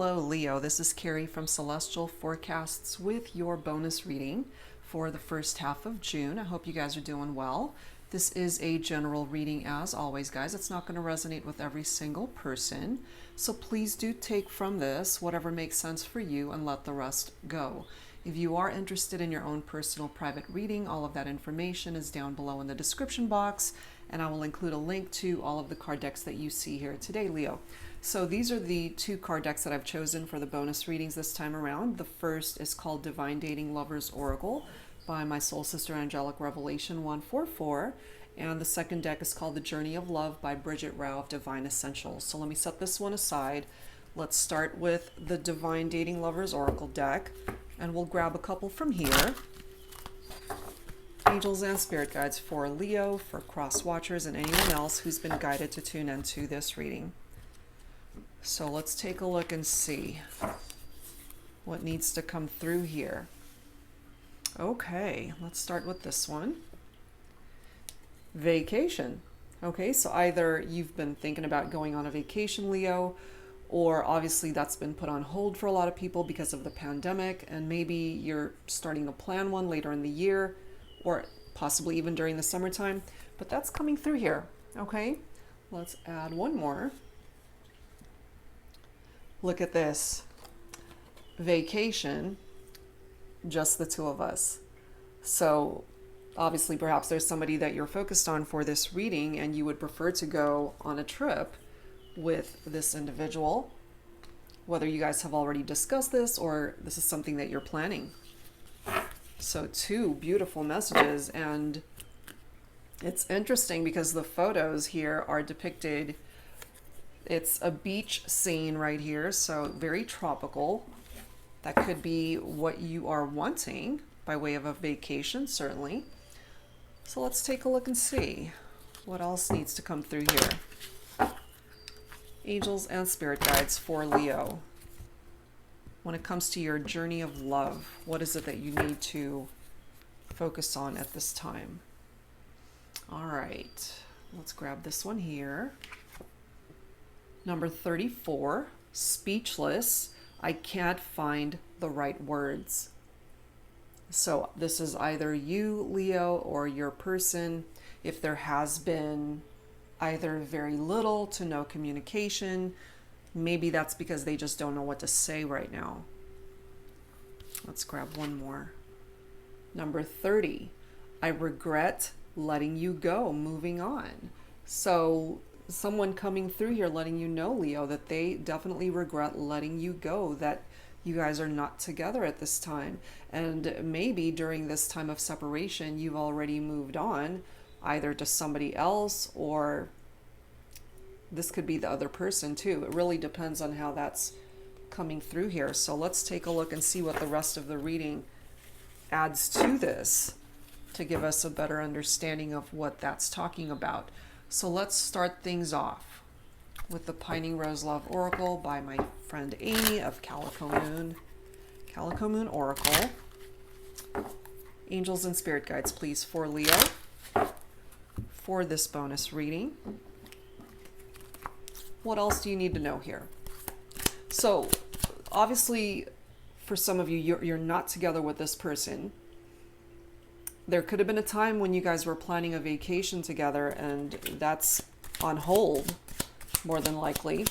Hello, Leo. This is Carrie from Celestial Forecasts with your bonus reading for the first half of June. I hope you guys are doing well. This is a general reading as always, guys. It's not going to resonate with every single person. So please do take from this whatever makes sense for you and let the rest go. If you are interested in your own personal private reading, all of that information is down below in the description box, and I will include a link to all of the card decks that you see here today, Leo. So these are the two card decks that I've chosen for the bonus readings this time around. The first is called Divine Dating Lovers Oracle by my soul sister Angelic Revelation 144. And the second deck is called The Journey of Love by Bridget Rao of Divine Essentials. So let me set this one aside. Let's start with the Divine Dating Lovers Oracle deck, and we'll grab a couple from here. Angels and spirit guides for Leo, for cross watchers, and anyone else who's been guided to tune into this reading. So let's take a look and see what needs to come through here. Okay, let's start with this one. Vacation. Okay, so either you've been thinking about going on a vacation, Leo, or obviously that's been put on hold for a lot of people because of the pandemic, and maybe you're starting to plan one later in the year, or possibly even during the summertime, but that's coming through here. Okay, let's add one more. Look at this. Vacation, just the two of us. So obviously perhaps there's somebody that you're focused on for this reading and you would prefer to go on a trip with this individual, whether you guys have already discussed this or this is something that you're planning. So two beautiful messages, and it's interesting because the photos here are depicted. It's a beach scene right here, so very tropical. That could be what you are wanting by way of a vacation, certainly. So let's take a look and see what else needs to come through here. Angels and spirit guides for Leo. When it comes to your journey of love, what is it that you need to focus on at this time? All right, let's grab this one here. Number 34, speechless. I can't find the right words. So this is either you, Leo, or your person. If there has been either very little to no communication, maybe that's because they just don't know what to say right now. Let's grab one more. Number 30, I regret letting you go, moving on. So someone coming through here letting you know, Leo, that they definitely regret letting you go, that you guys are not together at this time. And maybe during this time of separation, you've already moved on, either to somebody else, or this could be the other person too. It really depends on how that's coming through here. So let's take a look and see what the rest of the reading adds to this to give us a better understanding of what that's talking about. So let's start things off with the Pining Rose Love Oracle by my friend Amy of Calico Moon Oracle. Angels and spirit guides, please, for Leo for this bonus reading. What else do you need to know here? So obviously for some of you, you're not together with this person. There could have been a time when you guys were planning a vacation together and that's on hold, more than likely.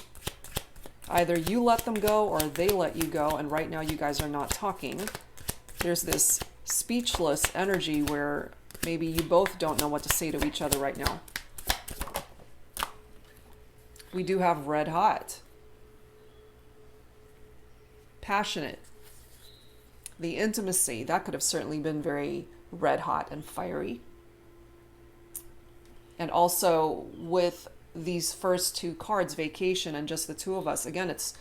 Either you let them go or they let you go, and right now you guys are not talking. There's this speechless energy where maybe you both don't know what to say to each other right now. We do have red hot, passionate. The intimacy, that could have certainly been very red hot and fiery. And also with these first two cards, vacation and just the two of us, again, it's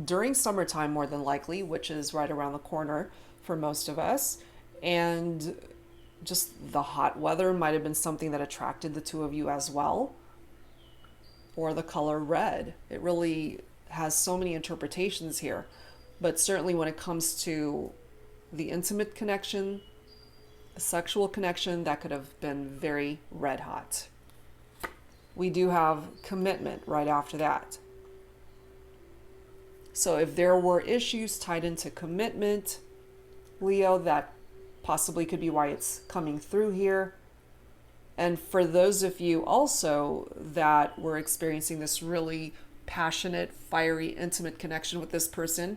during summertime more than likely, which is right around the corner for most of us. And just the hot weather might have been something that attracted the two of you as well. Or the color red. It really has so many interpretations here. But certainly when it comes to the intimate connection, a sexual connection, that could have been very red hot. We do have commitment right after that. So if there were issues tied into commitment, Leo, that possibly could be why it's coming through here. And for those of you also that were experiencing this really passionate, fiery, intimate connection with this person,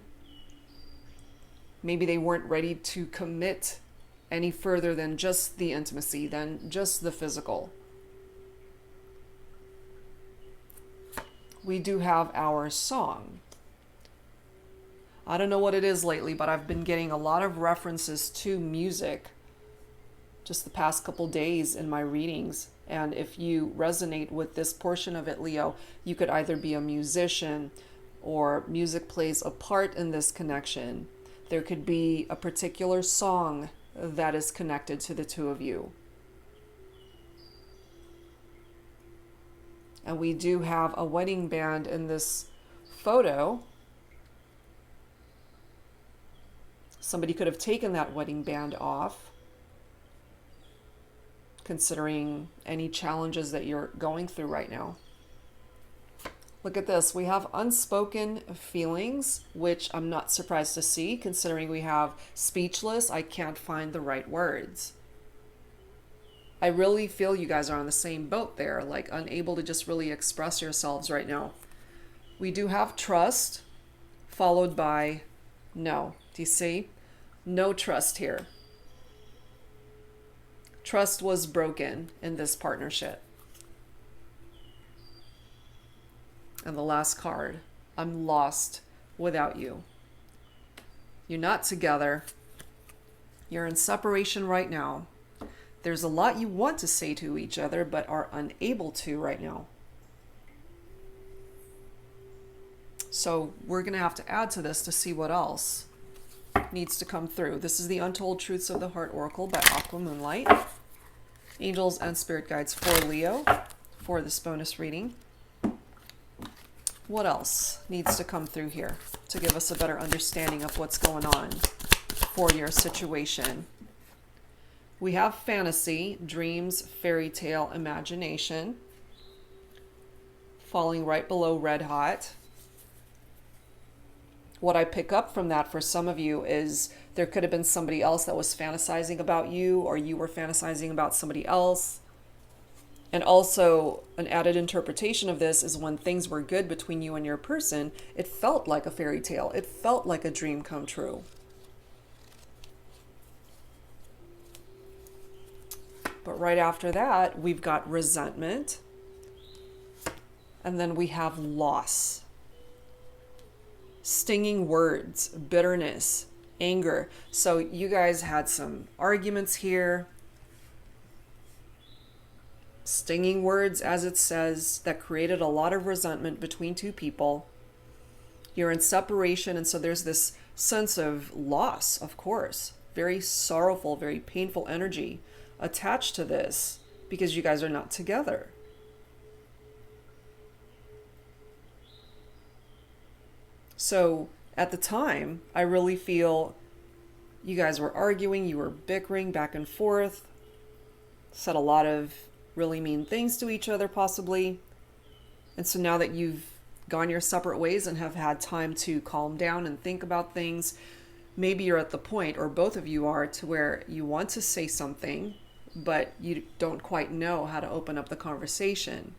maybe they weren't ready to commit any further than just the intimacy, than just the physical. We do have our song. I don't know what it is lately, but I've been getting a lot of references to music just the past couple days in my readings. And if you resonate with this portion of it, Leo, you could either be a musician or music plays a part in this connection. There could be a particular song that is connected to the two of you. And we do have a wedding band in this photo. Somebody could have taken that wedding band off, considering any challenges that you're going through right now. Look at this. We have unspoken feelings, which I'm not surprised to see, considering we have speechless. I can't find the right words. I really feel you guys are on the same boat there, like unable to just really express yourselves right now. We do have trust, followed by no. Do you see? No trust here. Trust was broken in this partnership. And the last card, I'm lost without you. You're not together. You're in separation right now. There's a lot you want to say to each other, but are unable to right now. So we're going to have to add to this to see what else needs to come through. This is the Untold Truths of the Heart Oracle by Aqua Moonlight. Angels and Spirit Guides for Leo for this bonus reading. What else needs to come through here to give us a better understanding of what's going on for your situation? We have fantasy, dreams, fairy tale, imagination, falling right below red hot. What I pick up from that for some of you is there could have been somebody else that was fantasizing about you, or you were fantasizing about somebody else. And also, an added interpretation of this is when things were good between you and your person, it felt like a fairy tale. It felt like a dream come true. But right after that, we've got resentment. And then we have loss. Stinging words, bitterness, anger. So you guys had some arguments here. Stinging words, as it says, that created a lot of resentment between two people. You're in separation, and so there's this sense of loss, of course. Very sorrowful, very painful energy attached to this because you guys are not together. So at the time, I really feel you guys were arguing, you were bickering back and forth, said a lot of really mean things to each other possibly. And so now that you've gone your separate ways and have had time to calm down and think about things, maybe you're at the point, or both of you are, to where you want to say something, but you don't quite know how to open up the conversation.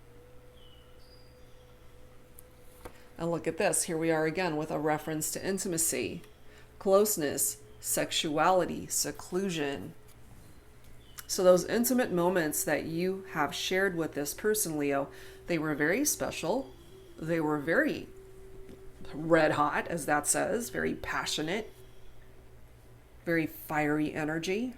And look at this. Here we are again with a reference to intimacy, closeness, sexuality, seclusion. So those intimate moments that you have shared with this person, Leo, they were very special. They were very red hot, as that says, very passionate, very fiery energy.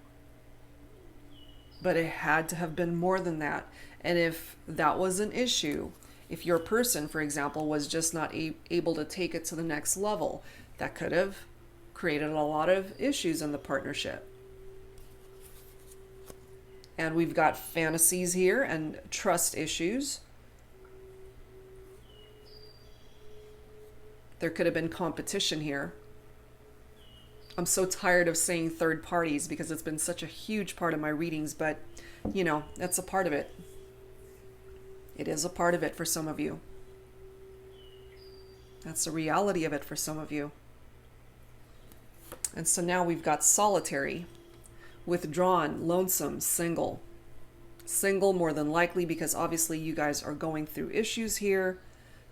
But it had to have been more than that. And if that was an issue, if your person, for example, was just not able to take it to the next level, that could have created a lot of issues in the partnership. And we've got fantasies here and trust issues. There could have been competition here. I'm so tired of saying third parties because it's been such a huge part of my readings, but you know, that's a part of it. It is a part of it for some of you. That's the reality of it for some of you. And so now we've got solitary, withdrawn, lonesome, single. Single more than likely because obviously you guys are going through issues here.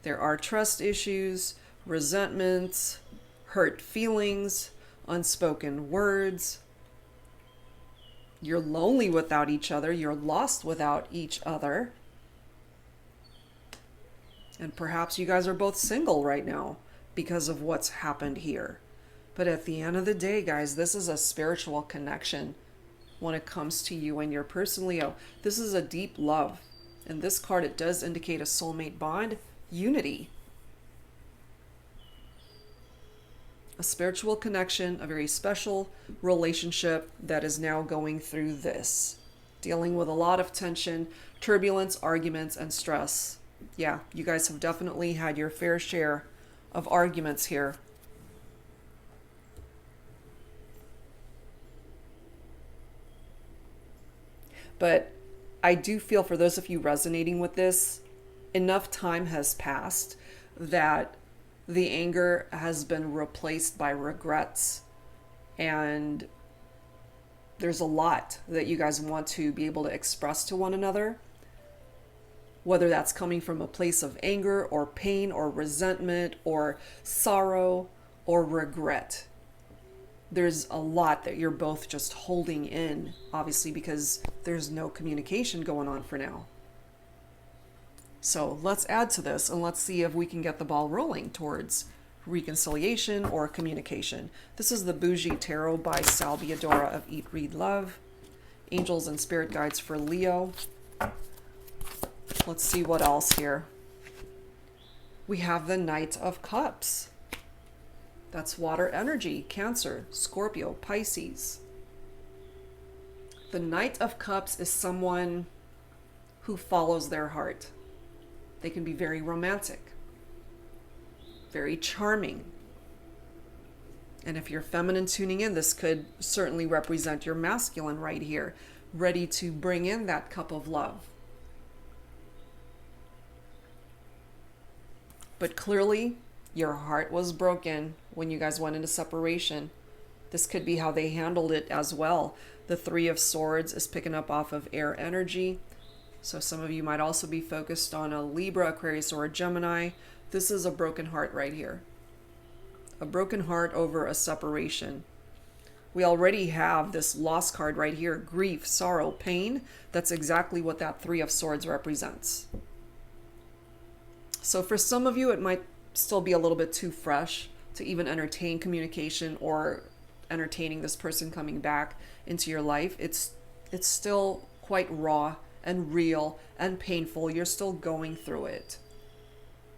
There are trust issues, resentments, hurt feelings, unspoken words. You're lonely without each other. You're lost without each other. And perhaps you guys are both single right now because of what's happened here. But at the end of the day, guys, this is a spiritual connection when it comes to you and your person, Leo. This is a deep love. And this card, it does indicate a soulmate bond, unity. A spiritual connection, a very special relationship that is now going through this. Dealing with a lot of tension, turbulence, arguments, and stress. Yeah, you guys have definitely had your fair share of arguments here. But I do feel for those of you resonating with this, enough time has passed that the anger has been replaced by regrets. And there's a lot that you guys want to be able to express to one another. Whether that's coming from a place of anger or pain or resentment or sorrow or regret. There's a lot that you're both just holding in, obviously, because there's no communication going on for now. So let's add to this and let's see if we can get the ball rolling towards reconciliation or communication. This is the Bougie Tarot by Salviadora of Eat, Read, Love. Angels and Spirit Guides for Leo. Let's see what else here. We have the Knight of Cups. That's water energy, Cancer, Scorpio, Pisces. The Knight of Cups is someone who follows their heart. They can be very romantic, very charming. And if you're feminine tuning in, this could certainly represent your masculine right here, ready to bring in that cup of love. But clearly, your heart was broken when you guys went into separation. This could be how they handled it as well. The Three of Swords is picking up off of air energy. So some of you might also be focused on a Libra, Aquarius, or a Gemini. This is a broken heart right here. A broken heart over a separation. We already have this loss card right here. Grief, sorrow, pain. That's exactly what that Three of Swords represents. So for some of you, it might still be a little bit too fresh to even entertain communication or entertaining this person coming back into your life. It's still quite raw and real and painful. You're still going through it.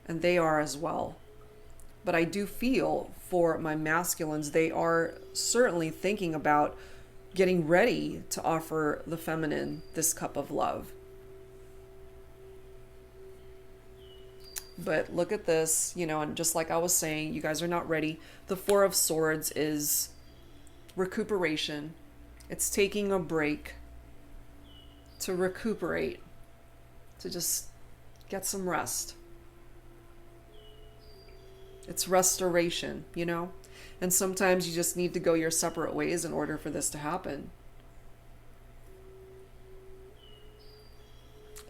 And they are as well. But I do feel for my masculines, they are certainly thinking about getting ready to offer the feminine this cup of love. But look at this, and just like I was saying, you guys are not ready. The Four of Swords is recuperation. It's taking a break to recuperate, to just get some rest. It's restoration, and sometimes you just need to go your separate ways in order for this to happen.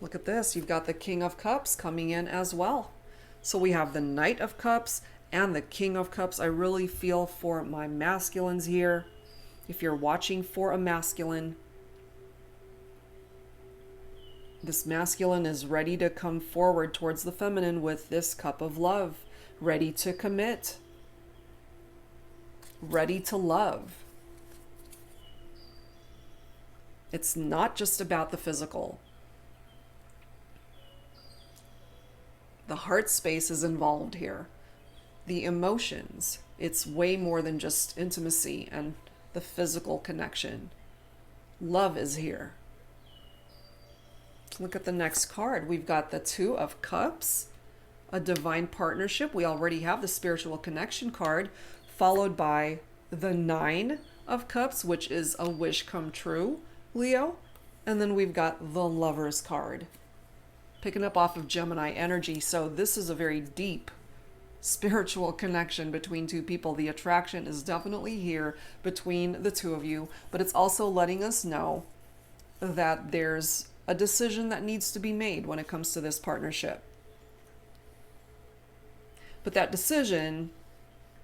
Look at this. You've got the King of Cups coming in as well. So we have the Knight of Cups and the King of Cups. I really feel for my masculines here. If you're watching for a masculine, this masculine is ready to come forward towards the feminine with this cup of love. Ready to commit. Ready to love. It's not just about the physical. The heart space is involved here. The emotions. It's way more than just intimacy and the physical connection. Love is here. Look at the next card. We've got the Two of Cups, a divine partnership. We already have the spiritual connection card, followed by the Nine of Cups, which is a wish come true, Leo. And then we've got the Lovers card, picking up off of Gemini energy. So this is a very deep spiritual connection between two people. The attraction is definitely here between the two of you, but it's also letting us know that there's a decision that needs to be made when it comes to this partnership. But that decision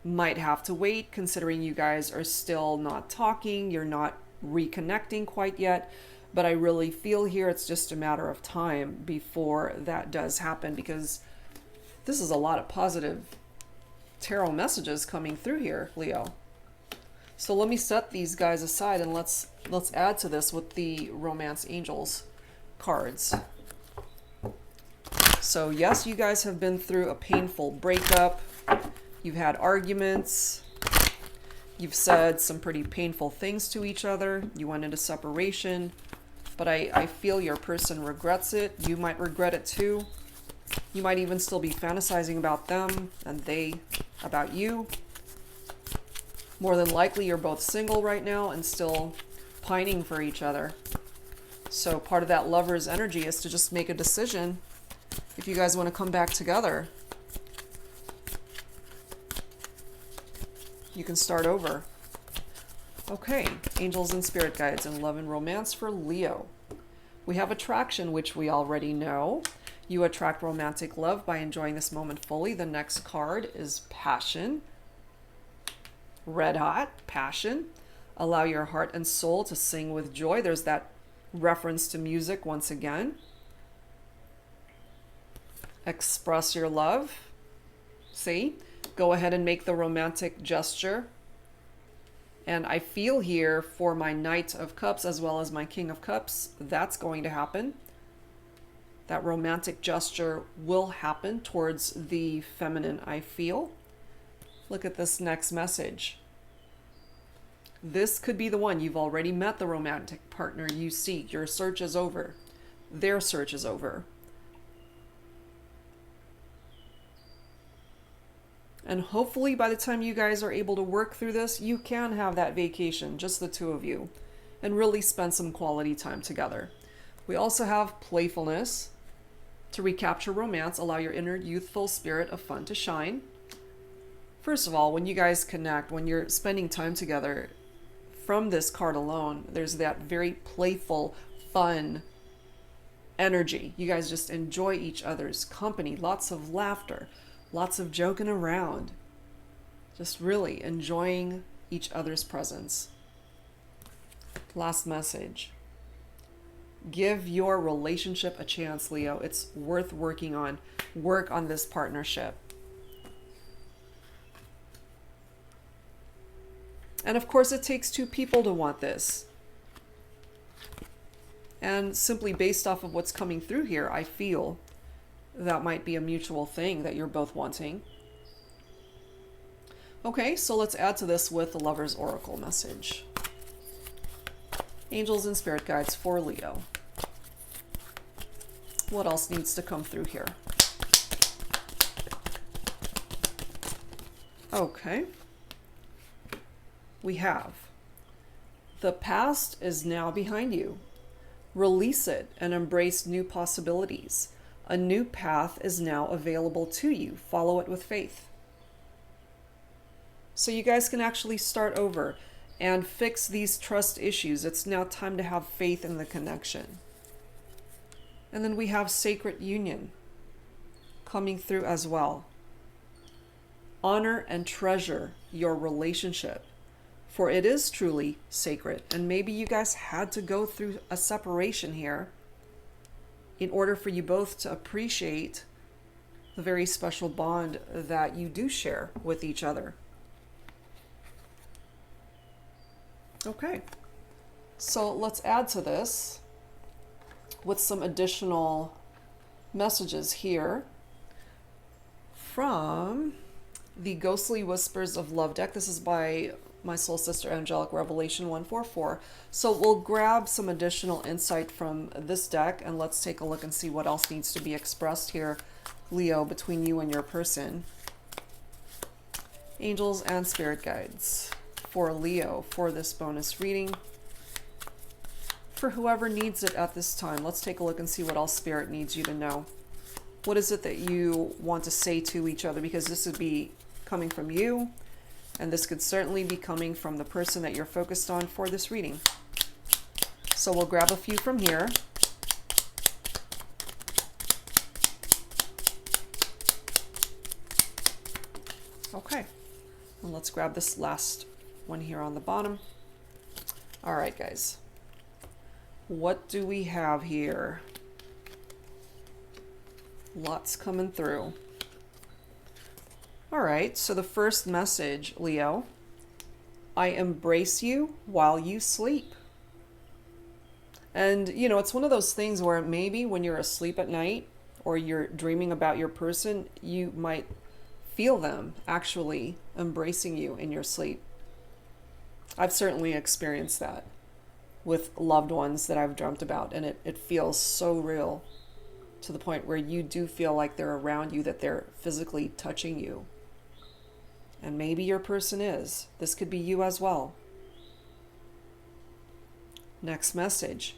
might have to wait, considering you guys are still not talking, you're not reconnecting quite yet. But I really feel here it's just a matter of time before that does happen, because this is a lot of positive tarot messages coming through here, Leo. So let me set these guys aside and let's add to this with the Romance Angels cards. So yes, you guys have been through a painful breakup. You've had arguments. You've said some pretty painful things to each other. You went into separation. But I feel your person regrets it. You might regret it too. You might even still be fantasizing about them and they about you. More than likely, you're both single right now and still pining for each other. So part of that lover's energy is to just make a decision if you guys want to come back together. You can start over. Okay, angels and spirit guides in love and romance for Leo. We have attraction, which we already know. You attract romantic love by enjoying this moment fully. The next card is passion. Red hot, passion. Allow your heart and soul to sing with joy. There's that reference to music once again. Express your love. See? Go ahead and make the romantic gesture. And I feel here for my Knight of Cups as well as my King of Cups, that's going to happen. That romantic gesture will happen towards the feminine, I feel. Look at this next message. This could be the one. You've already met the romantic partner you seek. Your search is over. Their search is over. And hopefully by the time you guys are able to work through this, you can have that vacation, just the two of you, and really spend some quality time together. We also have playfulness. To recapture romance, allow your inner youthful spirit of fun to shine. First of all, when you guys connect, when you're spending time together, from this card alone, there's that very playful, fun energy. You guys just enjoy each other's company, lots of laughter, lots of joking around, just really enjoying each other's presence. Last message. Give your relationship a chance, Leo. It's worth working on. Work on this partnership. And of course, it takes two people to want this. And simply based off of what's coming through here, I feel that might be a mutual thing that you're both wanting. Okay, so let's add to this with the Lover's Oracle message. Angels and spirit guides for Leo. What else needs to come through here? Okay. We have the past is now behind you. Release it and embrace new possibilities. A new path is now available to you. Follow it with faith. So you guys can actually start over and fix these trust issues. It's now time to have faith in the connection. And then we have sacred union coming through as well. Honor and treasure your relationship, for it is truly sacred. And maybe you guys had to go through a separation here in order for you both to appreciate the very special bond that you do share with each other. Okay, so let's add to this with some additional messages here from the Ghostly Whispers of Love deck. This is by my soul sister, Angelic Revelation 144. So we'll grab some additional insight from this deck and let's take a look and see what else needs to be expressed here, Leo, between you and your person. Angels and spirit guides for Leo for this bonus reading. For whoever needs it at this time, let's take a look and see what else spirit needs you to know. What is it that you want to say to each other? Because this would be coming from you, and this could certainly be coming from the person that you're focused on for this reading. So we'll grab a few from here. Okay, and let's grab this last one here on the bottom. All right, guys. What do we have here? Lots coming through. All right, so the first message, Leo, I embrace you while you sleep. And, you know, it's one of those things where maybe when you're asleep at night or you're dreaming about your person, you might feel them actually embracing you in your sleep. I've certainly experienced that with loved ones that I've dreamt about, and it feels so real to the point where you do feel like they're around you, that they're physically touching you. And maybe your person is. This could be you as well. Next message.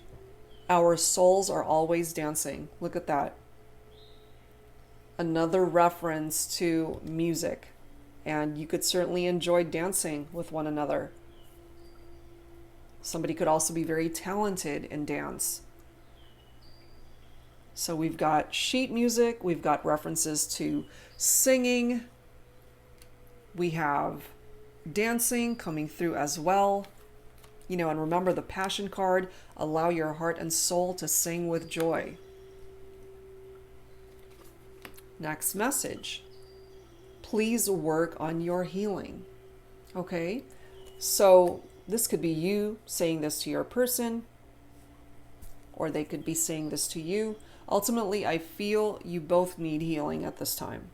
Our souls are always dancing. Look at that. Another reference to music. And you could certainly enjoy dancing with one another. Somebody could also be very talented in dance. So we've got sheet music. We've got references to singing. We have dancing coming through as well. You know, and remember the passion card, allow your heart and soul to sing with joy. Next message. Please work on your healing. Okay, so this could be you saying this to your person, or they could be saying this to you. Ultimately, I feel you both need healing at this time.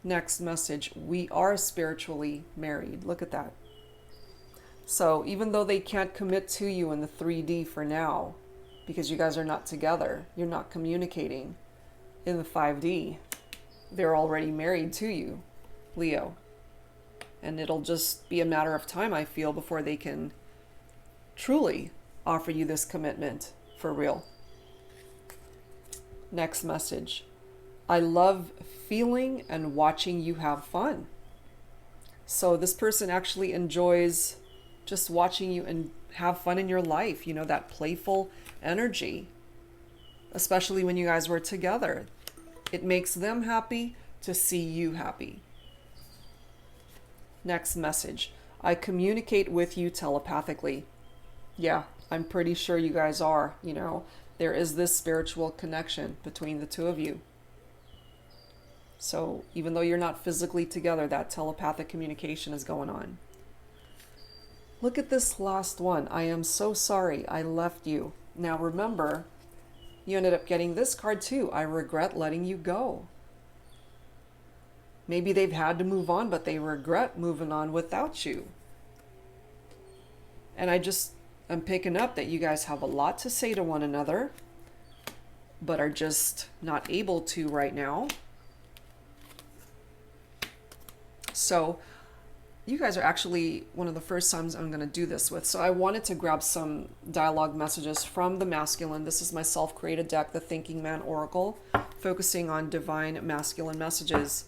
Next message. We are spiritually married. Look at that. So even though they can't commit to you in the 3D for now, because you guys are not together, you're not communicating in the 5D, they're already married to you, Leo. And it'll just be a matter of time, I feel, before they can truly offer you this commitment for real. Next message. I love feeling and watching you have fun. So this person actually enjoys just watching you and have fun in your life, you know, that playful energy, especially when you guys were together. It makes them happy to see you happy. Next message. I communicate with you telepathically. Yeah, I'm pretty sure you guys are, you know, there is this spiritual connection between the two of you. So even though you're not physically together, that telepathic communication is going on. Look at this last one. I am so sorry I left you. Now remember, you ended up getting this card too. I regret letting you go. Maybe they've had to move on, but they regret moving on without you. And I'm picking up that you guys have a lot to say to one another, but are just not able to right now. So you guys are actually one of the first times I'm going to do this with. So I wanted to grab some dialogue messages from the masculine. This is my self-created deck, the Thinking Man Oracle, focusing on divine masculine messages.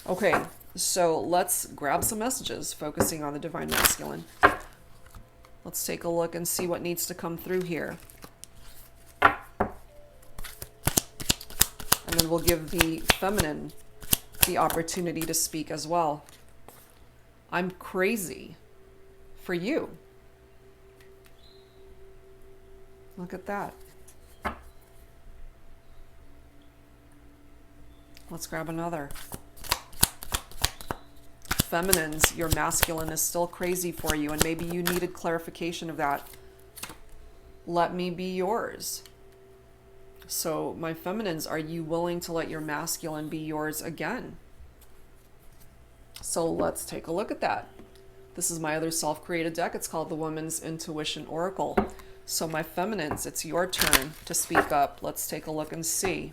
Okay, so let's grab some messages focusing on the divine masculine. Let's take a look and see what needs to come through here. And then we'll give the feminine the opportunity to speak as well. I'm crazy for you. Look at that. Let's grab another. Feminines, your masculine is still crazy for you, and maybe you needed clarification of that. Let me be yours. So my feminines, are you willing to let your masculine be yours again? So let's take a look at that. This is my other self-created deck. It's called the Woman's Intuition Oracle. So my feminines, it's your turn to speak up. Let's take a look and see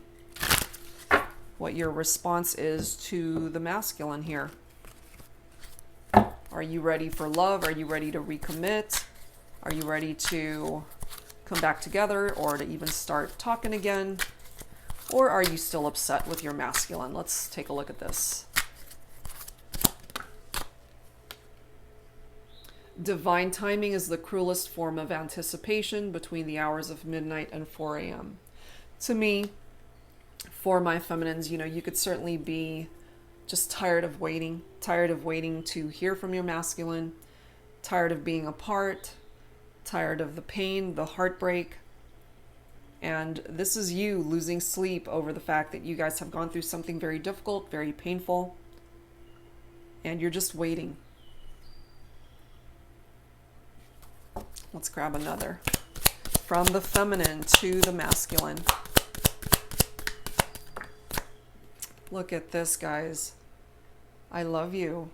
what your response is to the masculine here. Are you ready for love? Are you ready to recommit? Are you ready to come back together or to even start talking again? Or are you still upset with your masculine? Let's take a look at this. Divine timing is the cruelest form of anticipation between the hours of midnight and 4 a.m. To me, for my feminines, you know, you could certainly be just tired of waiting to hear from your masculine, tired of being apart, tired of the pain, the heartbreak. And this is you losing sleep over the fact that you guys have gone through something very difficult, very painful, and you're just waiting. Let's grab another. From the feminine to the masculine. Look at this, guys. I love you.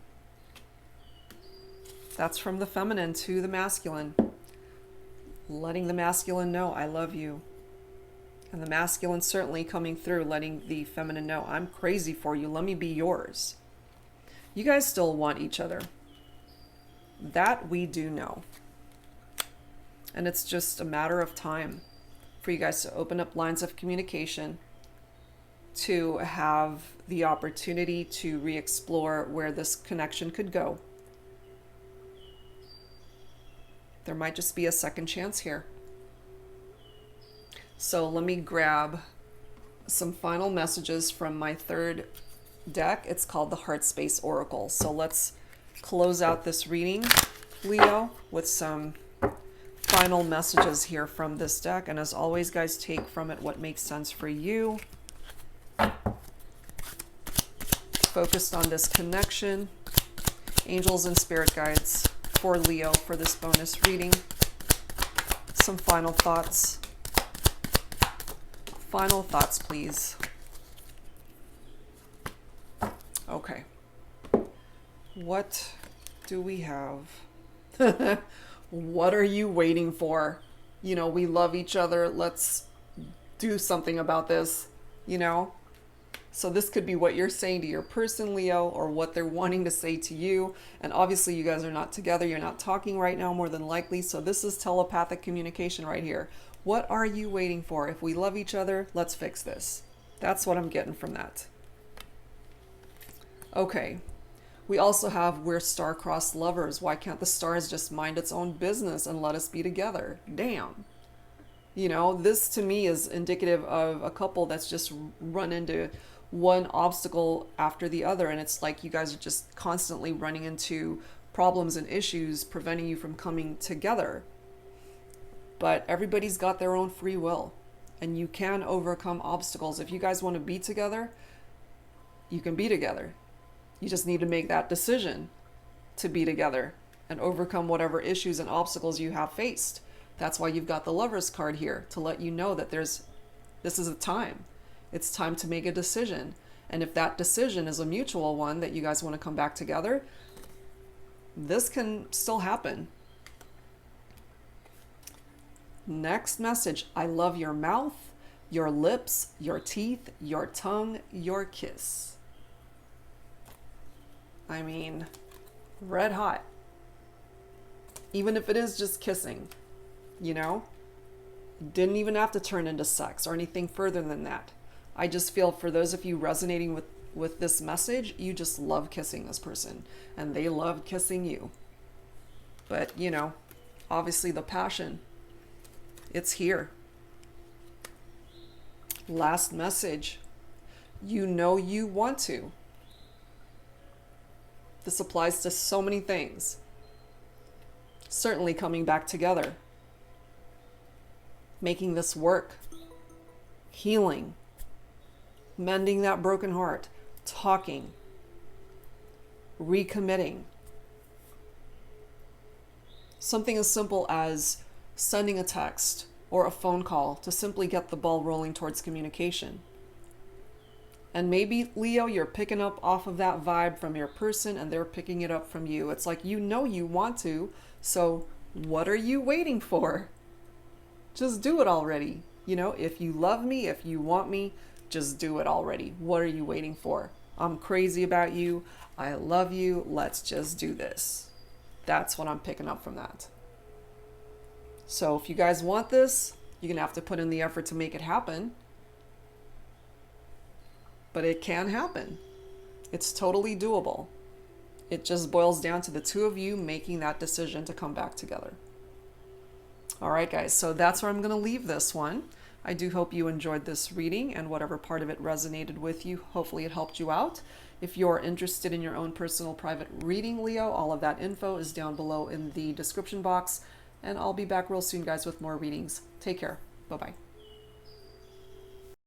That's from the feminine to the masculine. Letting the masculine know, I love you. And the masculine certainly coming through, letting the feminine know, I'm crazy for you. Let me be yours. You guys still want each other. That we do know. And it's just a matter of time for you guys to open up lines of communication, to have the opportunity to re-explore where this connection could go. There might just be a second chance here. So let me grab some final messages from my third deck. It's called the HeartSpace Oracle. So let's close out this reading, Leo, with some final messages here from this deck. And as always, guys, take from it what makes sense for you. Focused on this connection. Angels and spirit guides for Leo for this bonus reading. Some final thoughts. Final thoughts, please. Okay. What do we have? What are you waiting for? You know, we love each other. Let's do something about this, you know? So this could be what you're saying to your person, Leo, or what they're wanting to say to you. And obviously you guys are not together. You're not talking right now, more than likely. So this is telepathic communication right here. What are you waiting for? If we love each other, let's fix this. That's what I'm getting from that. Okay. We also have, we're star-crossed lovers. Why can't the stars just mind its own business and let us be together? Damn. You know, this to me is indicative of a couple that's just run into one obstacle after the other. And it's like you guys are just constantly running into problems and issues preventing you from coming together. But everybody's got their own free will. And you can overcome obstacles. If you guys want to be together, you can be together. You just need to make that decision to be together and overcome whatever issues and obstacles you have faced. That's why you've got the Lovers card here, to let you know that this is a time. It's time to make a decision. And if that decision is a mutual one, that you guys want to come back together, this can still happen. Next message. I love your mouth, your lips, your teeth, your tongue, your kiss. I mean, red hot. Even if it is just kissing, you know? Didn't even have to turn into sex or anything further than that. I just feel for those of you resonating with this message, you just love kissing this person and they love kissing you. But, you know, obviously the passion, it's here. Last message. You know you want to. This applies to so many things. Certainly coming back together. Making this work. Healing. Mending that broken heart. Talking. Recommitting. Something as simple as sending a text or a phone call to simply get the ball rolling towards communication. And maybe, Leo, you're picking up off of that vibe from your person and they're picking it up from you. It's like, you know you want to, so what are you waiting for? Just do it already. You know, if you love me, if you want me, just do it already. What are you waiting for? I'm crazy about you. I love you. Let's just do this. That's what I'm picking up from that. So if you guys want this, you're going to have to put in the effort to make it happen. But it can happen. It's totally doable. It just boils down to the two of you making that decision to come back together. All right, guys, so that's where I'm going to leave this one. I do hope you enjoyed this reading and whatever part of it resonated with you, hopefully it helped you out. If you're interested in your own personal private reading, Leo, all of that info is down below in the description box. And I'll be back real soon, guys, with more readings. Take care. Bye-bye.